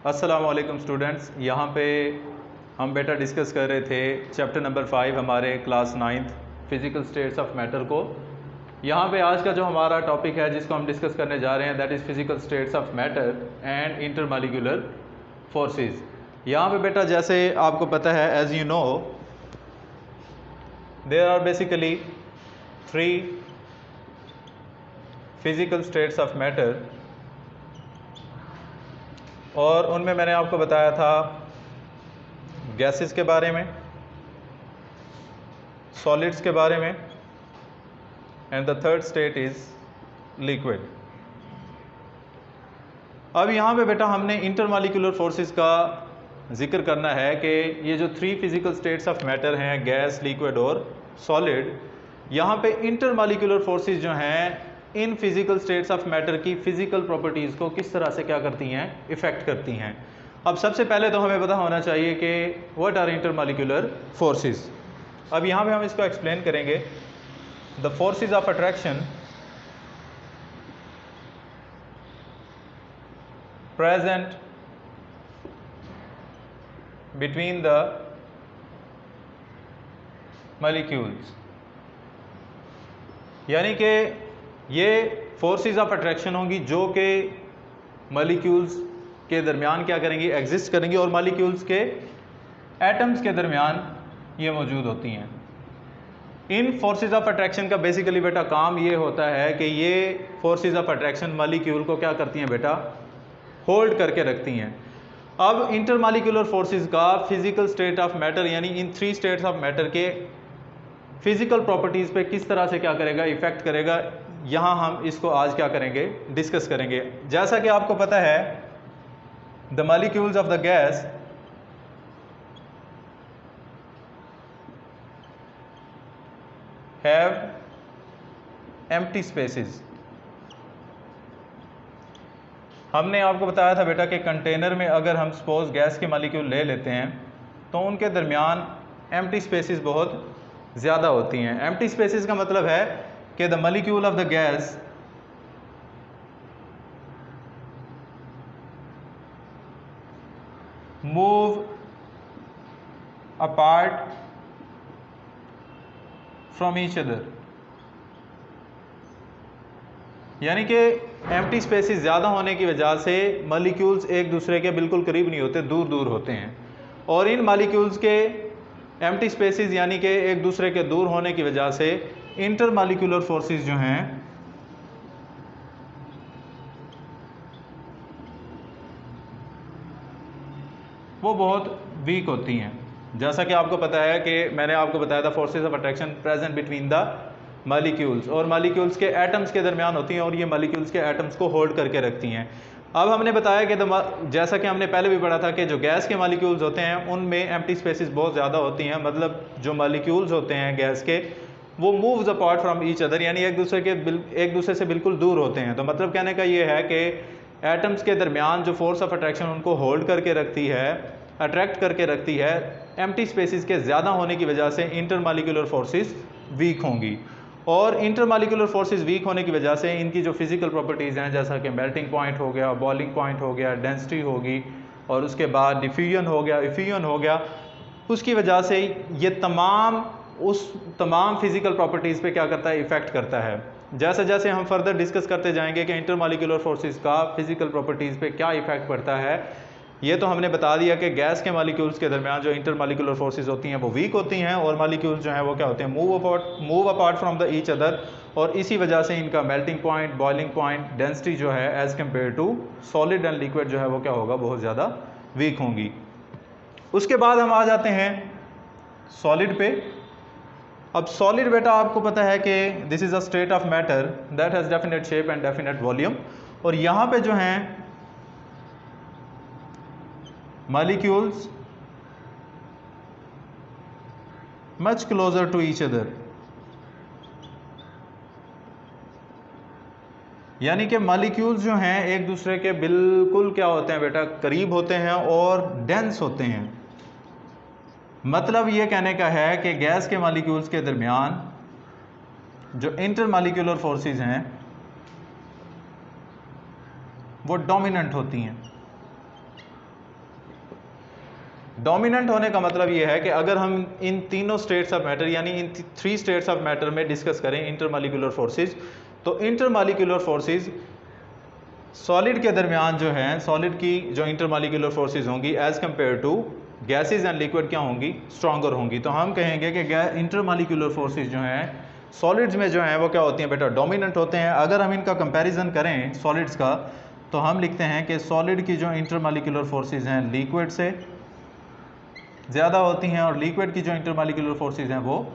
अस्सलाम वालेकुम स्टूडेंट्स। यहाँ पे हम बेटा डिस्कस कर रहे थे चैप्टर नंबर 5 हमारे class 9th physical states of matter को। यहाँ पे आज का जो हमारा टॉपिक है जिसको हम डिस्कस करने जा रहे हैं that is physical states of matter and intermolecular forces. यहाँ पे बेटा जैसे आपको पता है as you know there are basically 3 physical states of matter और उनमें मैंने आपको बताया था गैसेस के बारे में, सॉलिड्स के बारे में and the third state is liquid. अब यहाँ पे बेटा हमने इंटरमॉलिक्यूलर फोर्सेस का जिक्र करना है कि ये जो 3 फिज़िकल स्टेट्स ऑफ मैटर हैं गैस, लिक्विड और सॉलिड, यहाँ पे इंटरमॉलिक्यूलर फोर्सेस जो हैं इन फिज़िकल स्टेट्स ऑफ मैटर की फ़िज़िकल प्रॉपर्टीज़ को किस तरह से क्या करती हैं, इफ़ेक्ट करती हैं। अब सबसे पहले तो हमें पता होना चाहिए कि व्हाट आर इंटरमॉलिक्यूलर फोर्सेस। अब यहाँ पे हम इसको एक्सप्लेन करेंगे। The forces of attraction present between the molecules, यानी कि ये फोर्सेस ऑफ अट्रैक्शन होंगी जो कि मॉलिक्यूल्स के दरमियान क्या करेंगी, एग्जिस्ट करेंगी और मॉलिक्यूल्स के एटम्स के दरमियान ये मौजूद होती हैं। इन फोर्सेस ऑफ अट्रैक्शन का बेसिकली बेटा काम ये होता है कि ये फोर्सेस ऑफ अट्रैक्शन मॉलिक्यूल को क्या करती हैं बेटा, होल्ड करके रखती हैं। अब इंटरमॉलिक्यूलर फोर्सेस का फिजिकल स्टेट ऑफ मैटर यानी इन 3 स्टेट्स ऑफ मैटर के फिजिकल प्रॉपर्टीज़ पे किस तरह से क्या करेगा, इफेक्ट करेगा, यहाँ हम इसको आज क्या करेंगे, डिस्कस करेंगे। जैसा कि आपको पता है the molecules of the guys have empty spaces. हमने आपको बताया था बेटा कि कंटेनर में अगर हम सपोज गैस के मॉलिक्यूल ले लेते हैं तो उनके दरमियान एम्प्टी स्पेसेस बहुत ज़्यादा होती हैं। एम्प्टी स्पेसेस का मतलब है कि the molecule of the gas move apart from each other, यानी कि एम्प्टी स्पेसेस ज़्यादा होने की वजह से मॉलिक्यूल्स एक दूसरे के बिल्कुल करीब नहीं होते, दूर दूर होते हैं। और इन मॉलिक्यूल्स के एम्प्टी स्पेसेस यानी कि एक दूसरे के दूर होने की वजह से इंटरमॉलिक्यूलर फोर्सेस जो हैं वो बहुत वीक होती हैं। जैसा कि आपको पता है कि मैंने आपको बताया था forces of attraction present between the molecules, और मॉलिक्यूल्स के एटम्स के दरमियान होती हैं और ये मॉलिक्यूल्स के एटम्स को होल्ड करके रखती हैं। अब हमने बताया कि जैसा कि हमने पहले भी पढ़ा था कि जो गैस के मॉलिक्यूल्स होते हैं उनमें एम्प्टी स्पेसेस बहुत ज़्यादा होती हैं, मतलब जो मॉलिक्यूल्स होते हैं गैस के वो moves apart from each other, यानी एक दूसरे से बिल्कुल दूर होते हैं। तो मतलब कहने का ये है कि एटम्स के दरमियान जो फोर्स ऑफ अट्रैक्शन उनको होल्ड करके रखती है, अट्रैक्ट करके रखती है, एम्प्टी स्पेसेस के ज़्यादा होने की वजह से इंटरमॉलिक्यूलर फोर्सेस वीक होंगी। और इंटरमॉलिक्यूलर फोर्सेस वीक होने की वजह से इनकी जो फिज़िकल प्रॉपर्टीज़ हैं जैसा कि मेल्टिंग पॉइंट हो गया, बॉइलिंग पॉइंट हो गया, डेंसिटी होगी और उसके बाद डिफ्यूजन हो गया, इफ्यूजन हो गया, उसकी वजह से ये तमाम फिज़िकल प्रॉपर्टीज़ पे क्या करता है, इफ़ेक्ट करता है। जैसे जैसे हम फर्दर डिस्कस करते जाएंगे कि इंटरमॉलिक्यूलर फोर्सेस का फिज़िकल प्रॉपर्टीज़ पे क्या इफ़ेक्ट पड़ता है। ये तो हमने बता दिया कि गैस के मॉलिक्यूल्स के दरमियान जो इंटरमॉलिक्यूलर फोर्सेस होती हैं वो वीक होती हैं और मॉलिक्यूल्स जो हैं वो क्या होते हैं, move apart from the each other, और इसी वजह से इनका melting point, boiling point, density जो है as compare to solid and liquid जो है वो क्या होगा, बहुत ज़्यादा वीक होंगी। उसके बाद हम आ जाते हैं सॉलिड पे। अब सॉलिड बेटा आपको पता है कि this is a state of matter that has definite shape and definite volume, और यहाँ पे जो हैं molecules much closer to each other, यानी कि मॉलिक्यूल्स जो हैं एक दूसरे के बिल्कुल क्या होते हैं बेटा, करीब होते हैं और डेंस होते हैं। मतलब ये कहने का है कि गैस के मॉलिक्यूल्स के दरमियान जो इंटरमॉलिक्यूलर फोर्सेस हैं वो डोमिनेंट होती हैं। डोमिनेंट होने का मतलब ये है कि अगर हम इन तीनों स्टेट्स ऑफ मैटर यानी इन 3 स्टेट्स ऑफ मैटर में डिस्कस करें इंटरमॉलिक्यूलर फोर्सेस, तो इंटरमॉलिक्यूलर फोर्सेस सॉलिड के दरमियान जो है, सॉलिड की जो इंटरमॉलिक्यूलर फोर्सेस होंगी as compare to gases and liquid क्या होंगी, स्ट्रॉन्गर होंगी। तो हम कहेंगे कि इंटरमॉलिक्यूलर फोर्सेस जो हैं सॉलिड्स में जो हैं वो क्या होती हैं बेटा, डोमिनेंट होते हैं। अगर हम इनका कंपैरिजन करें सॉलिड्स का, तो हम लिखते हैं कि सॉलिड की जो इंटरमॉलिक्यूलर फोर्सेस हैं लिक्विड से ज़्यादा होती हैं और लिक्विड की जो इंटरमॉलिक्यूलर फोर्सेस हैं वो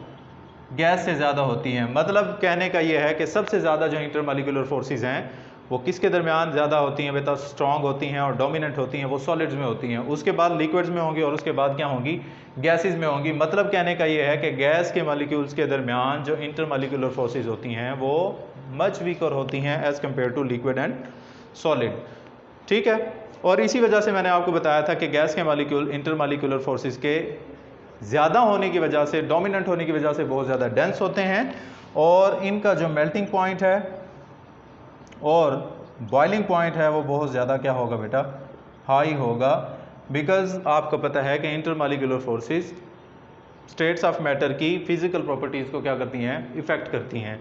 गैस से ज़्यादा होती हैं। मतलब कहने का ये है कि सबसे ज़्यादा जो इंटरमॉलिक्यूलर फोर्सेस हैं वो किसके दरमियान ज़्यादा होती हैं बेटा, स्ट्रॉन्ग होती हैं और डोमिनेंट होती हैं, वो सॉलिड्स में होती हैं। उसके बाद लिक्विड्स में होंगी और उसके बाद क्या होंगी, गैसेस में होंगी। मतलब कहने का ये है कि गैस के मॉलिक्यूल्स के दरमियान जो इंटरमॉलिक्यूलर फोर्सेस होती हैं वो मच वीकर होती हैं as compare to liquid and solid. ठीक है, और इसी वजह से मैंने आपको बताया था कि गैस के मॉलिक्यूल इंटरमॉलिक्यूलर फोर्सेस के ज़्यादा होने की वजह से, डोमिनेंट होने की वजह से बहुत ज़्यादा डेंस होते हैं और इनका जो मेल्टिंग पॉइंट है और बॉइलिंग पॉइंट है वो बहुत ज़्यादा क्या होगा बेटा, हाई होगा। बिकॉज आपको पता है कि intermolecular forces states of matter की फिजिकल प्रॉपर्टीज़ को क्या करती हैं, इफ़ेक्ट करती हैं।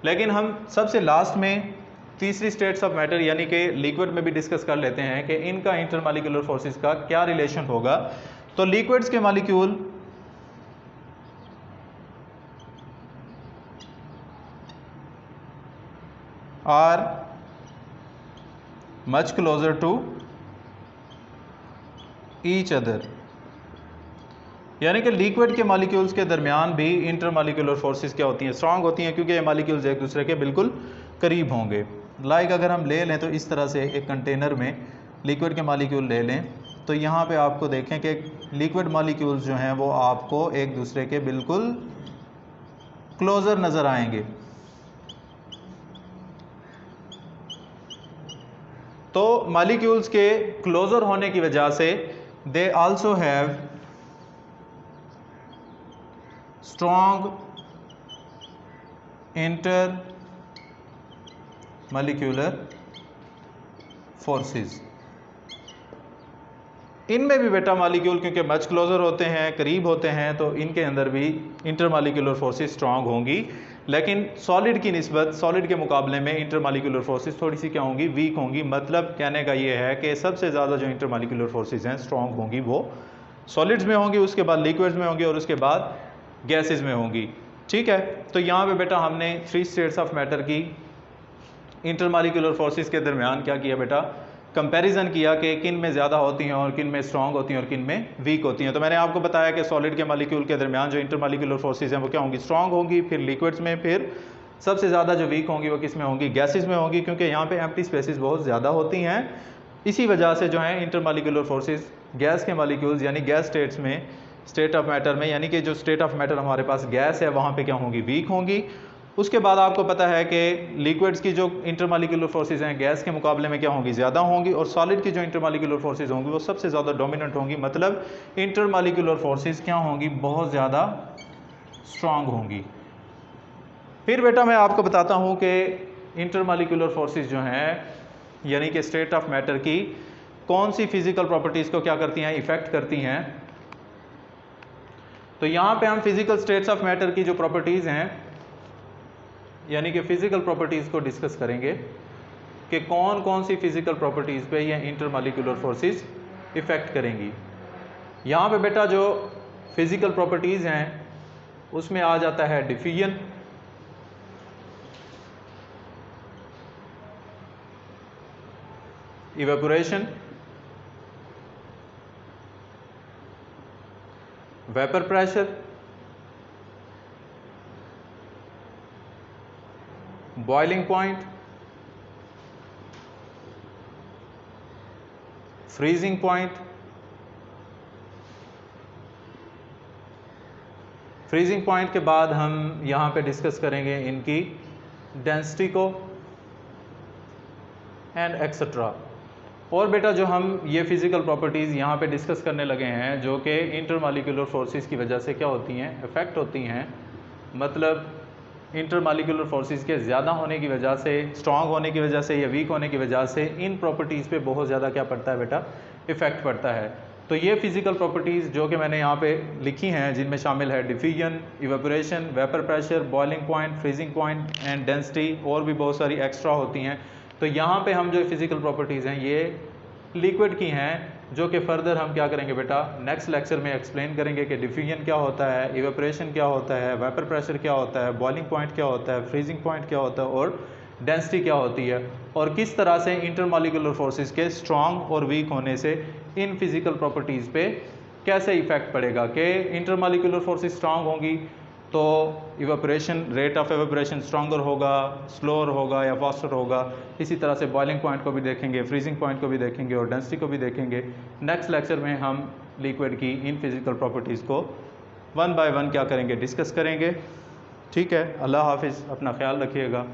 लेकिन हम सबसे लास्ट में तीसरी स्टेट्स ऑफ मैटर यानी कि लिक्विड में भी डिस्कस कर लेते हैं कि इनका इंटरमॉलिक्यूलर फोर्सेस का क्या रिलेशन होगा। तो लिक्विड्स के molecule are much closer to each other, यानी कि लिक्विड के मॉलिक्यूल्स के दरमियान भी इंटरमॉलिक्यूलर फोर्सेस क्या होती हैं, स्ट्रांग होती हैं, क्योंकि ये मॉलिक्यूल्स एक दूसरे के बिल्कुल करीब होंगे। लाइक अगर हम ले लें तो इस तरह से एक कंटेनर में लिक्विड के मॉलिक्यूल ले लें, तो यहाँ पे आपको देखें कि लिक्विड मॉलिक्यूल्स जो हैं वो आपको एक दूसरे के बिल्कुल क्लोज़र नज़र आएंगे। तो मॉलिक्यूल्स के क्लोज़र होने की वजह से they also have strong inter molecular forces. इनमें भी बेटा मॉलिक्यूल क्योंकि मच क्लोजर होते हैं, करीब होते हैं, तो इनके अंदर भी इंटरमॉलिक्यूलर फोर्सेस स्ट्रांग होंगी। लेकिन सॉलिड की निस्बत, सॉलिड के मुकाबले में इंटरमॉलिक्यूलर फोर्सेस थोड़ी सी क्या होंगी, वीक होंगी। मतलब कहने का ये है कि सबसे ज़्यादा जो इंटरमॉलिक्यूलर फोर्सेस हैं स्ट्रांग होंगी वो सॉलिड्स में होंगी, उसके बाद लिक्विड्स में होंगी और उसके बाद गैसेस में होंगी। ठीक है, तो यहाँ पे बेटा हमने 3 स्टेट्स ऑफ मैटर की इंटरमॉलिक्यूलर फोर्सेस के दरमियान क्या किया बेटा, कंपैरिजन किया कि किन में ज़्यादा होती हैं और किन में स्ट्रांग होती हैं और किन में वीक होती हैं। तो मैंने आपको बताया कि सॉलिड के मॉलिक्यूल के दरमियान जो इंटरमॉलिक्यूलर फोर्सेस हैं वो क्या होंगी, स्ट्रांग होंगी, फिर लिक्विड्स में, फिर सबसे ज़्यादा जो वीक होंगी वो किस में होंगी, गैसेस में होंगी, क्योंकि यहाँ पे एम्प्टी स्पेसेस बहुत ज़्यादा होती हैं। इसी वजह से जो है इंटरमॉलिक्यूलर फोर्सेस गैस के मॉलिक्यूल्स यानी गैस स्टेट्स में, स्टेट ऑफ मैटर में, यानी कि जो स्टेट ऑफ मैटर हमारे पास गैस है वहाँ पे क्या होंगी, वीक होंगी। उसके बाद आपको पता है कि लिक्विड्स की जो इंटरमॉलिक्यूलर फोर्सेस हैं गैस के मुकाबले में क्या होंगी, ज़्यादा होंगी, और सॉलिड की जो इंटरमॉलिक्यूलर फोर्सेस होंगी वो सबसे ज़्यादा डोमिनेंट होंगी। मतलब इंटरमॉलिक्यूलर फोर्सेस क्या होंगी, बहुत ज़्यादा स्ट्रांग होंगी। फिर बेटा मैं आपको बताता हूँ कि इंटरमॉलिक्यूलर फोर्सेस जो हैं यानी कि स्टेट ऑफ मैटर की कौन सी फिजिकल प्रॉपर्टीज़ को क्या करती हैं, इफ़ेक्ट करती हैं। तो यहाँ पे हम फिजिकल स्टेट्स ऑफ मैटर की जो प्रॉपर्टीज़ हैं यानी कि फिजिकल प्रॉपर्टीज़ को डिस्कस करेंगे कि कौन कौन सी फिजिकल प्रॉपर्टीज़ पे ये इंटरमॉलिक्यूलर फोर्सेस इफ़ेक्ट करेंगी। यहाँ पे बेटा जो फिजिकल प्रॉपर्टीज़ हैं उसमें आ जाता है diffusion, evaporation, vapour pressure, boiling point, freezing point. Freezing point के बाद हम यहाँ पे डिस्कस करेंगे इनकी डेंसिटी को एंड एक्सेट्रा। और बेटा जो हम ये फिज़िकल प्रॉपर्टीज़ यहाँ पे डिस्कस करने लगे हैं जो कि इंटरमॉलिक्यूलर फोर्सेस की वजह से क्या होती हैं, इफ़ेक्ट होती हैं। मतलब इंटरमॉलिक्यूलर फोर्सेस के ज़्यादा होने की वजह से, स्ट्रांग होने की वजह से या वीक होने की वजह से इन प्रॉपर्टीज़ पे बहुत ज़्यादा क्या पड़ता है बेटा, इफ़ेक्ट पड़ता है। तो ये फिज़िकल प्रॉपर्टीज़ जो कि मैंने यहाँ पे लिखी हैं, जिनमें शामिल है diffusion, evaporation, vapour pressure, boiling point, freezing point and density, और भी बहुत सारी एक्स्ट्रा होती हैं। तो यहाँ पे हम जो फिज़िकल प्रॉपर्टीज़ हैं ये लिक्विड की हैं, जो कि फर्दर हम क्या करेंगे बेटा, नेक्स्ट लेक्चर में एक्सप्लेन करेंगे कि डिफ्यूजन क्या होता है, इवेपोरेशन क्या होता है, वेपर प्रेशर क्या होता है, बॉइलिंग पॉइंट क्या होता है, फ्रीजिंग पॉइंट क्या होता है और डेंसिटी क्या होती है, और किस तरह से इंटरमॉलिक्यूलर फोर्सेस के स्ट्रॉन्ग और वीक होने से इन फिज़िकल प्रॉपर्टीज़ पे कैसे इफेक्ट पड़ेगा। कि इंटरमॉलिक्यूलर फोर्सेस स्ट्रॉन्ग होंगी तो evaporation, rate of evaporation stronger होगा, स्लोअर होगा या फास्टर होगा। इसी तरह से बॉइलिंग पॉइंट को भी देखेंगे, फ्रीजिंग पॉइंट को भी देखेंगे और डेंसिटी को भी देखेंगे। नेक्स्ट लेक्चर में हम लिक्विड की इन फिज़िकल प्रॉपर्टीज़ को वन बाय वन क्या करेंगे, डिस्कस करेंगे। ठीक है, अल्लाह हाफिज़, अपना ख्याल रखिएगा।